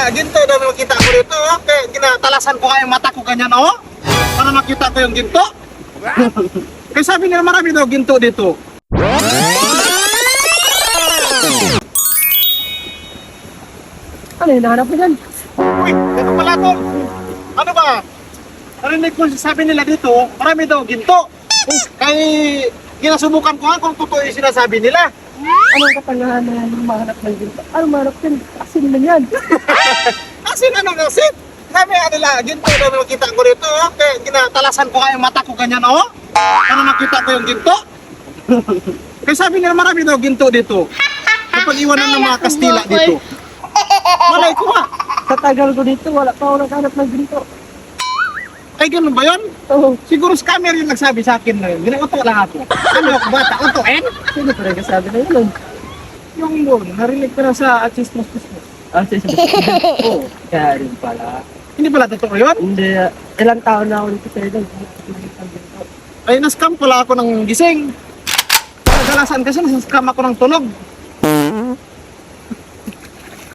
ginto daw makita ko rito. Okay, kinatalasan ko nga yung mata ko ganyan, oh. Para makita ko yung ginto. Kaya sabi nila marami daw ginto dito. Ano yung nahanap mo dyan? Uy, dito pala to. Ano ba? Narinig ko sabi nila dito, marami daw ginto. Kaya ginasubukan ko nga kung totoo yung sinasabi nila. Anong katangahan na mahanap ng ginto? Anong mahanap yan? Asin lang yan. Kasi ano kasi, sabi nga nila, ginto daw makita ko rito. Okay, kinatalasan ko nga yung mata ko ganyan, oh. Para makita ko yung ginto. Kaya sabi nila marami daw ginto dito. Kapag iwanan ng mga Kastila dito. Malay ko nga. Sa tagal ko dito, wala pa ako naghanap ng ginto. Ay, ganun ba yun? Oo. Siguro scammer yung nagsabi sa akin na yun. Ginauto lang ako. Ano ako bata? Utoin? Sino pa nagsasabi na yun? Yung doon, narinig ko na sa Chismos. Ah, sige. Oo. Kaya rin pala. Hindi pala totoo yun? Hindi, ilang taon na ako dito sa ito. Ay, na-scam pala ako ng gising. Kadalasan kasi na-scam ako ng tulog.